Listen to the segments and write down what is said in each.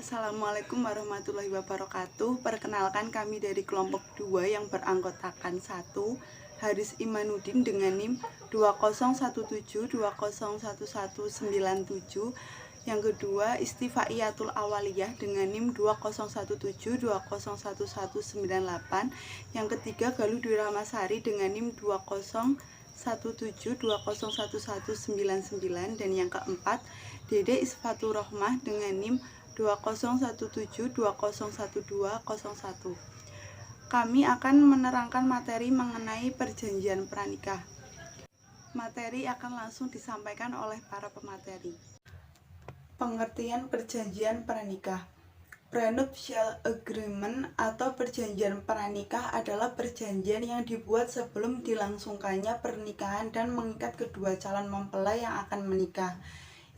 Assalamualaikum warahmatullahi wabarakatuh. Perkenalkan, kami dari kelompok 2 yang beranggotakan 1 Haris Imanuddin dengan NIM 2017201197. Yang kedua Istifaiyatul Awaliyah dengan NIM 2017201198. Yang ketiga Galuh Dwi Ramasari dengan NIM 2017201199. Dan yang keempat Dede Isfatur Rohmah dengan NIM 2017201201. Kami akan menerangkan materi mengenai perjanjian pranikah. Materi akan langsung disampaikan oleh para pemateri. Pengertian perjanjian pranikah. Prenuptial agreement atau perjanjian pranikah adalah perjanjian yang dibuat sebelum dilangsungkannya pernikahan dan mengikat kedua calon mempelai yang akan menikah.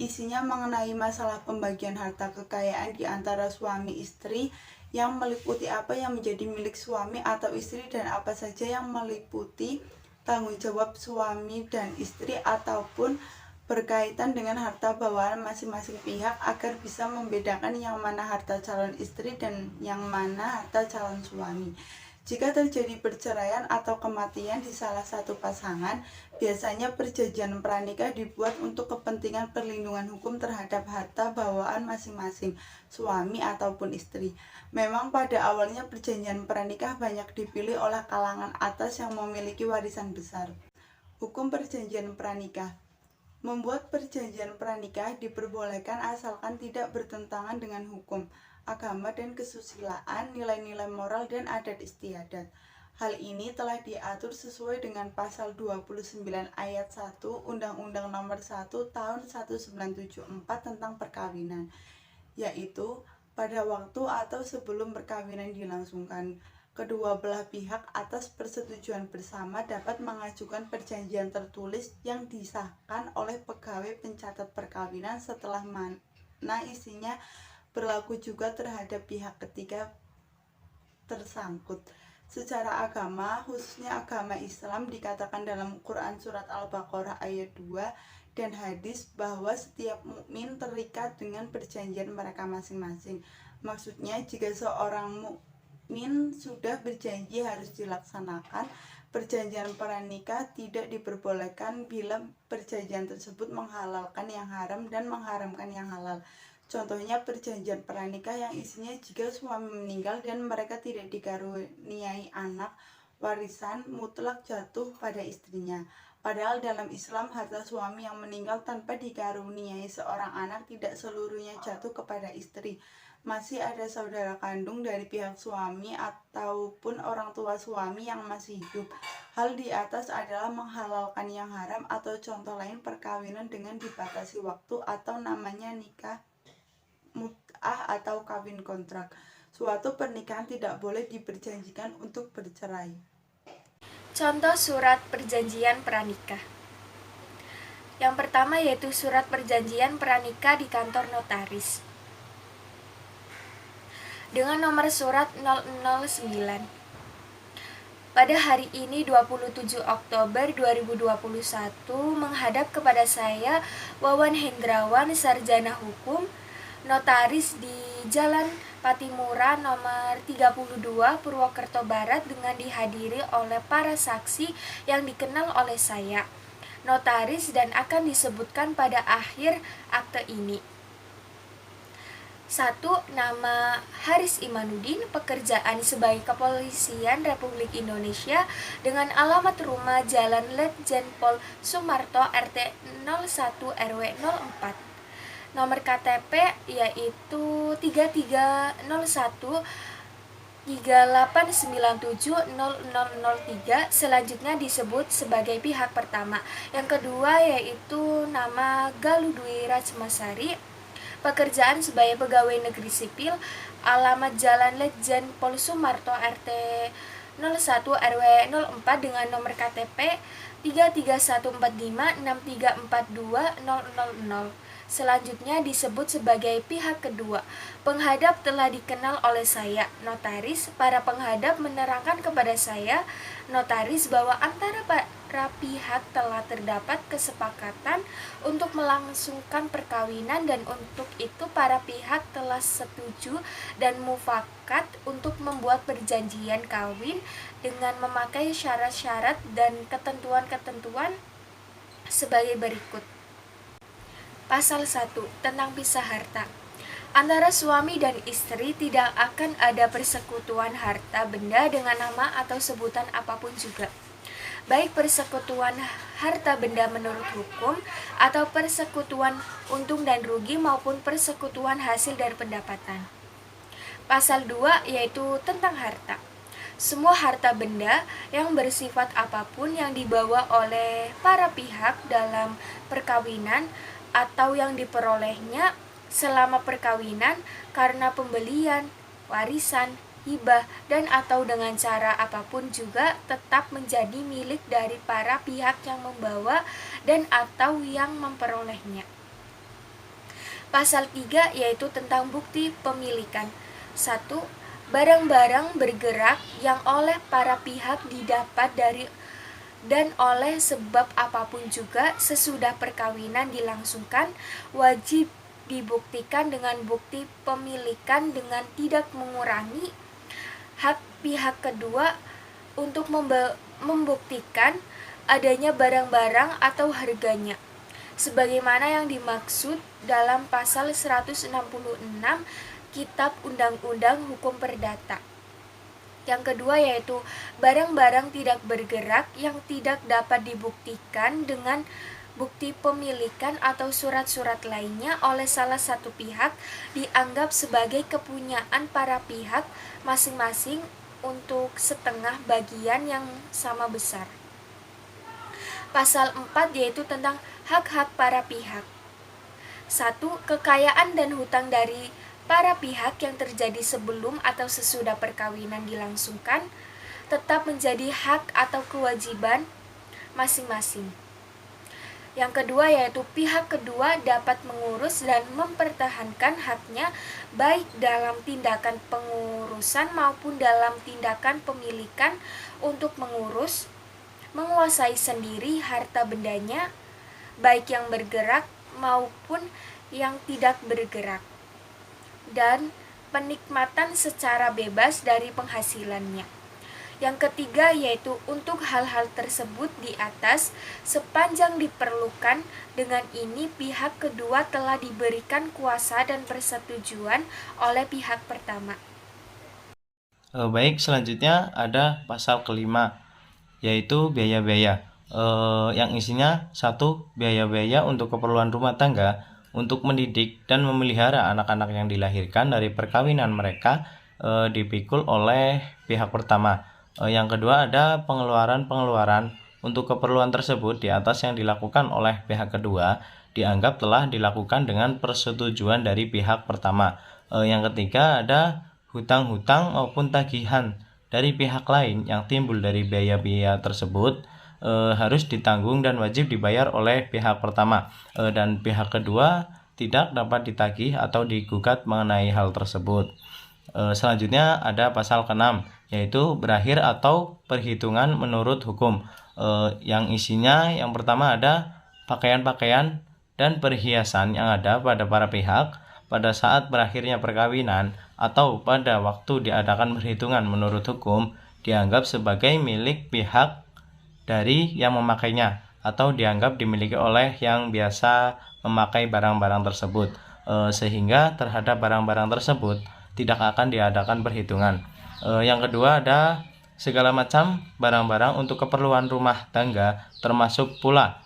Isinya mengenai masalah pembagian harta kekayaan di antara suami istri, yang meliputi apa yang menjadi milik suami atau istri dan apa saja yang meliputi tanggung jawab suami dan istri ataupun berkaitan dengan harta bawaan masing-masing pihak, agar bisa membedakan yang mana harta calon istri dan yang mana harta calon suami. Jika terjadi perceraian atau kematian di salah satu pasangan, biasanya perjanjian pranikah dibuat untuk kepentingan perlindungan hukum terhadap harta bawaan masing-masing suami ataupun istri. Memang pada awalnya perjanjian pranikah banyak dipilih oleh kalangan atas yang memiliki warisan besar. Hukum perjanjian pranikah. Membuat perjanjian pranikah diperbolehkan asalkan tidak bertentangan dengan hukum, agama dan kesusilaan, nilai-nilai moral dan adat istiadat. Hal ini telah diatur sesuai dengan pasal 29 ayat 1 Undang-Undang Nomor 1 Tahun 1974 tentang perkawinan, yaitu pada waktu atau sebelum perkawinan dilangsungkan, kedua belah pihak atas persetujuan bersama dapat mengajukan perjanjian tertulis yang disahkan oleh pegawai pencatat perkawinan, setelah mana isinya berlaku juga terhadap pihak ketiga tersangkut. Secara agama, khususnya agama Islam, dikatakan dalam Quran Surat Al-Baqarah ayat 2 dan hadis bahwa setiap mukmin terikat dengan perjanjian mereka masing-masing. Maksudnya, jika seorang mukmin sudah berjanji harus dilaksanakan. Perjanjian pranikah tidak diperbolehkan bila perjanjian tersebut menghalalkan yang haram dan mengharamkan yang halal. Contohnya perjanjian pranikah yang isinya jika suami meninggal dan mereka tidak dikaruniai anak, warisan mutlak jatuh pada istrinya. Padahal dalam Islam, harta suami yang meninggal tanpa dikaruniai seorang anak tidak seluruhnya jatuh kepada istri. Masih ada saudara kandung dari pihak suami ataupun orang tua suami yang masih hidup. Hal di atas adalah menghalalkan yang haram, atau contoh lain perkawinan dengan dibatasi waktu atau namanya nikah mut'ah atau kawin kontrak. Suatu pernikahan tidak boleh diperjanjikan untuk bercerai. Contoh surat perjanjian pranikah. Yang pertama yaitu surat perjanjian pranikah di kantor notaris dengan nomor surat 009. Pada hari ini 27 Oktober 2021 menghadap kepada saya Wawan Hendrawan, sarjana hukum, notaris di Jalan Patimura nomor 32 Purwokerto Barat, dengan dihadiri oleh para saksi yang dikenal oleh saya, notaris, dan akan disebutkan pada akhir akte ini. 1. Nama Haris Imanuddin, pekerjaan sebagai Kepolisian Republik Indonesia, dengan alamat rumah Jalan Letjen Pol Sumarto RT 01 RW 04. Nomor KTP yaitu 3301 38970003, selanjutnya disebut sebagai pihak pertama. Yang kedua yaitu nama Galuh Dwi Ramasari, pekerjaan sebagai pegawai negeri sipil, alamat Jalan Letjen Pol Sumarto RT 01 RW 04 dengan nomor KTP 33145634200. Selanjutnya disebut sebagai pihak kedua. Penghadap telah dikenal oleh saya, notaris. Para penghadap menerangkan kepada saya, notaris, bahwa antara para pihak telah terdapat kesepakatan untuk melangsungkan perkawinan, dan untuk itu para pihak telah setuju dan mufakat untuk membuat perjanjian kawin dengan memakai syarat-syarat dan ketentuan-ketentuan sebagai berikut. Pasal 1 tentang pisah harta. Antara suami dan istri tidak akan ada persekutuan harta benda dengan nama atau sebutan apapun juga, baik persekutuan harta benda menurut hukum atau persekutuan untung dan rugi maupun persekutuan hasil dari pendapatan. Pasal 2 yaitu tentang harta. Semua harta benda yang bersifat apapun yang dibawa oleh para pihak dalam perkawinan atau yang diperolehnya selama perkawinan karena pembelian, warisan, hibah, dan atau dengan cara apapun juga tetap menjadi milik dari para pihak yang membawa dan atau yang memperolehnya. Pasal 3 yaitu tentang bukti pemilikan. 1. Barang-barang bergerak yang oleh para pihak didapat dari dan oleh sebab apapun juga sesudah perkawinan dilangsungkan wajib dibuktikan dengan bukti pemilikan dengan tidak mengurangi hak pihak kedua untuk membuktikan adanya barang-barang atau harganya, sebagaimana yang dimaksud dalam pasal 166 Kitab Undang-Undang Hukum Perdata. Yang kedua yaitu barang-barang tidak bergerak yang tidak dapat dibuktikan dengan bukti pemilikan atau surat-surat lainnya oleh salah satu pihak dianggap sebagai kepunyaan para pihak masing-masing untuk setengah bagian yang sama besar. Pasal 4 yaitu tentang hak-hak para pihak. 1. Kekayaan dan hutang dari para pihak yang terjadi sebelum atau sesudah perkawinan dilangsungkan tetap menjadi hak atau kewajiban masing-masing. Yang kedua yaitu pihak kedua dapat mengurus dan mempertahankan haknya baik dalam tindakan pengurusan maupun dalam tindakan pemilikan untuk mengurus, menguasai sendiri harta bendanya, baik yang bergerak maupun yang tidak bergerak, dan penikmatan secara bebas dari penghasilannya. Yang ketiga yaitu untuk hal-hal tersebut di atas sepanjang diperlukan, dengan ini pihak kedua telah diberikan kuasa dan persetujuan oleh pihak pertama. Baik, selanjutnya ada pasal kelima yaitu biaya-biaya yang isinya 1. Biaya-biaya untuk keperluan rumah tangga untuk mendidik dan memelihara anak-anak yang dilahirkan dari perkawinan mereka dipikul oleh pihak pertama. Yang kedua ada pengeluaran-pengeluaran untuk keperluan tersebut di atas yang dilakukan oleh pihak kedua dianggap telah dilakukan dengan persetujuan dari pihak pertama. Yang ketiga ada hutang-hutang maupun tagihan dari pihak lain yang timbul dari biaya-biaya tersebut harus ditanggung dan wajib dibayar oleh pihak pertama, dan pihak kedua tidak dapat ditagih atau digugat mengenai hal tersebut. Selanjutnya ada pasal ke-6 yaitu berakhir atau perhitungan menurut hukum, yang isinya yang pertama ada pakaian-pakaian dan perhiasan yang ada pada para pihak pada saat berakhirnya perkawinan atau pada waktu diadakan perhitungan menurut hukum dianggap sebagai milik pihak dari yang memakainya atau dianggap dimiliki oleh yang biasa memakai barang-barang tersebut, sehingga terhadap barang-barang tersebut tidak akan diadakan perhitungan. Yang kedua ada segala macam barang-barang untuk keperluan rumah tangga, termasuk pula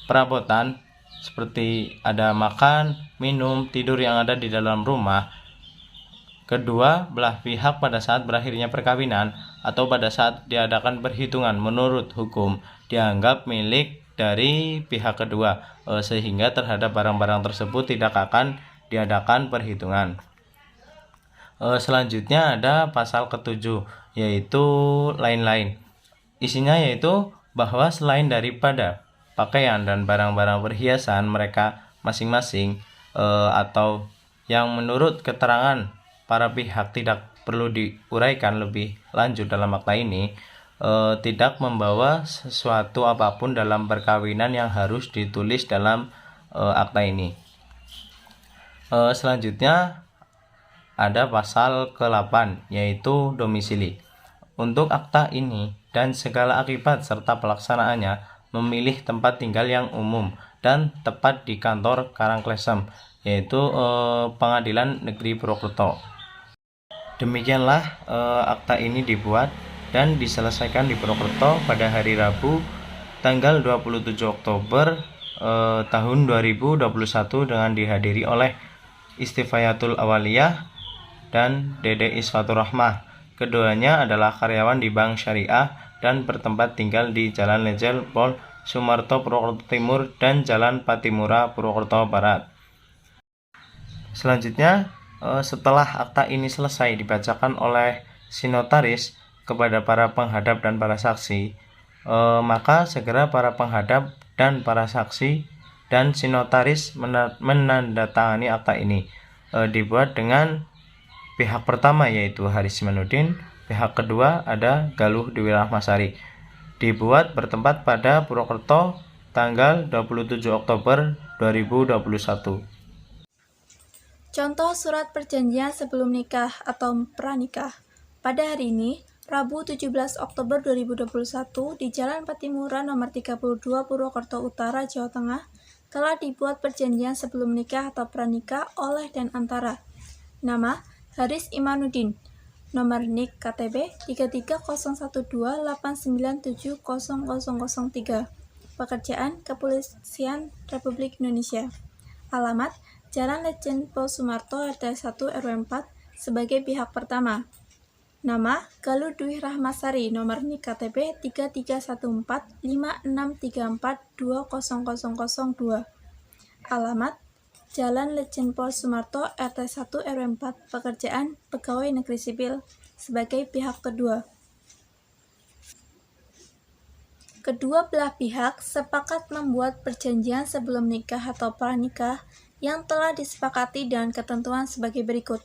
perabotan seperti ada makan, minum, tidur yang ada di dalam rumah. Kedua belah pihak pada saat berakhirnya perkawinan atau pada saat diadakan perhitungan menurut hukum dianggap milik dari pihak kedua, sehingga terhadap barang-barang tersebut tidak akan diadakan perhitungan. Selanjutnya ada pasal ke-7 yaitu lain-lain. Isinya yaitu bahwa selain daripada pakaian dan barang-barang perhiasan mereka masing-masing atau yang menurut keterangan para pihak tidak perlu diuraikan lebih lanjut dalam akta ini, tidak membawa sesuatu apapun dalam perkawinan yang harus ditulis dalam akta ini. Selanjutnya ada pasal ke-8 yaitu domisili. Untuk akta ini dan segala akibat serta pelaksanaannya memilih tempat tinggal yang umum dan tepat di kantor Karangklesem yaitu Pengadilan Negeri Purwokerto. Demikianlah akta ini dibuat dan diselesaikan di Purwokerto pada hari Rabu tanggal 27 Oktober tahun 2021 dengan dihadiri oleh Istifayatul Awaliyah dan Dede Isfatur Rahmah. Keduanya adalah karyawan di Bank Syariah dan bertempat tinggal di Jalan Lejel Pol Sumarto Purwokerto Timur dan Jalan Patimura Purwokerto Barat. Selanjutnya, setelah akta ini selesai dibacakan oleh si notaris kepada para penghadap dan para saksi, maka segera para penghadap dan para saksi dan si notaris menandatangani akta ini. Dibuat dengan pihak pertama yaitu Haris Simanudin, pihak kedua ada Galuh Dewi Rahmasari. Dibuat bertempat pada Purwokerto tanggal 27 Oktober 2021. Contoh surat perjanjian sebelum nikah atau pranikah. Pada hari ini, Rabu 17 Oktober 2021 di Jalan Patimura nomor 32 Purwokerto Utara, Jawa Tengah, telah dibuat perjanjian sebelum nikah atau pranikah oleh dan antara nama Haris Imanuddin, nomor NIK KTP 330128970003, pekerjaan Kepolisian Republik Indonesia, alamat Jalan Lejen Pol Sumarto RT 1 RW 4 sebagai pihak pertama. Nama Galuh Dwi Rahmasari, nomor NIK KTP 33145634200002. Alamat Jalan Lejen Pol Sumarto RT 1 RW 4, pekerjaan Pegawai Negeri Sipil sebagai pihak kedua. Kedua belah pihak sepakat membuat perjanjian sebelum nikah atau pranikah yang telah disepakati dengan ketentuan sebagai berikut.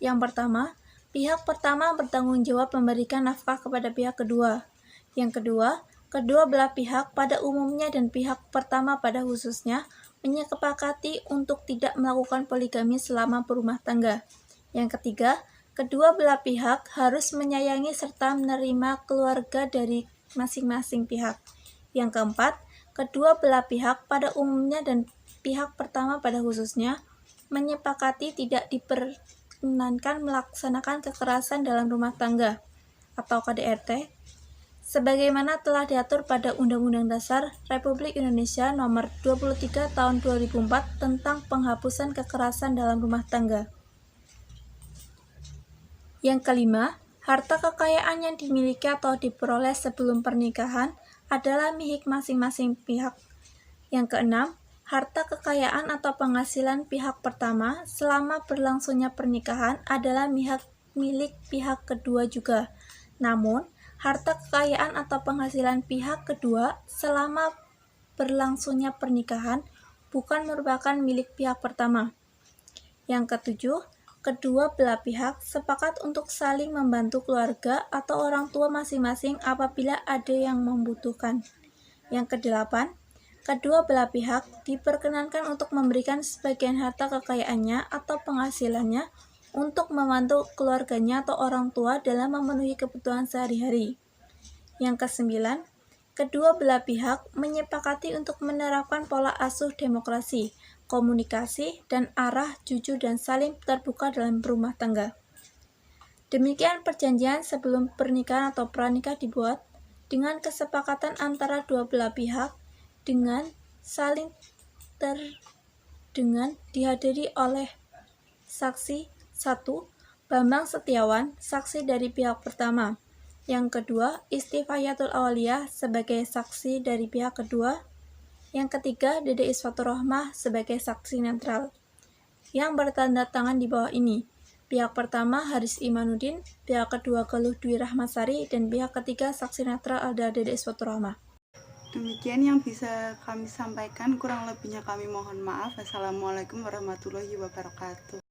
Yang pertama, pihak pertama bertanggung jawab memberikan nafkah kepada pihak kedua. Yang kedua, kedua belah pihak pada umumnya dan pihak pertama pada khususnya menyepakati untuk tidak melakukan poligami selama berumah tangga. Yang ketiga, kedua belah pihak harus menyayangi serta menerima keluarga dari masing-masing pihak. Yang keempat, kedua belah pihak pada umumnya dan pihak pertama pada khususnya menyepakati tidak diperkenankan melaksanakan kekerasan dalam rumah tangga atau KDRT sebagaimana telah diatur pada Undang-Undang Dasar Republik Indonesia Nomor 23 Tahun 2004 tentang penghapusan kekerasan dalam rumah tangga. Yang kelima, harta kekayaan yang dimiliki atau diperoleh sebelum pernikahan adalah milik masing-masing pihak. Yang keenam, harta kekayaan atau penghasilan pihak pertama selama berlangsungnya pernikahan adalah milik pihak kedua juga. Namun, harta kekayaan atau penghasilan pihak kedua selama berlangsungnya pernikahan bukan merupakan milik pihak pertama. Yang ketujuh, kedua belah pihak sepakat untuk saling membantu keluarga atau orang tua masing-masing apabila ada yang membutuhkan. Yang kedelapan, kedua belah pihak diperkenankan untuk memberikan sebagian harta kekayaannya atau penghasilannya untuk membantu keluarganya atau orang tua dalam memenuhi kebutuhan sehari-hari. Yang kesembilan, kedua belah pihak menyepakati untuk menerapkan pola asuh demokrasi, komunikasi, dan arah jujur dan saling terbuka dalam berumah tangga. Demikian perjanjian sebelum pernikahan atau pranikah dibuat dengan kesepakatan antara dua belah pihak dengan dihadiri oleh saksi 1. Bambang Setiawan, saksi dari pihak pertama. Yang kedua, Istifayatul Awaliyah sebagai saksi dari pihak kedua. Yang ketiga, Dede Isfatur Rahmah sebagai saksi netral. Yang bertanda tangan di bawah ini. Pihak pertama Haris Imanuddin, pihak kedua Galuh Dwi Rahmasari, dan pihak ketiga saksi netral ada Dede Isfatur Rahmah. Demikian yang bisa kami sampaikan, kurang lebihnya kami mohon maaf. Assalamualaikum warahmatullahi wabarakatuh.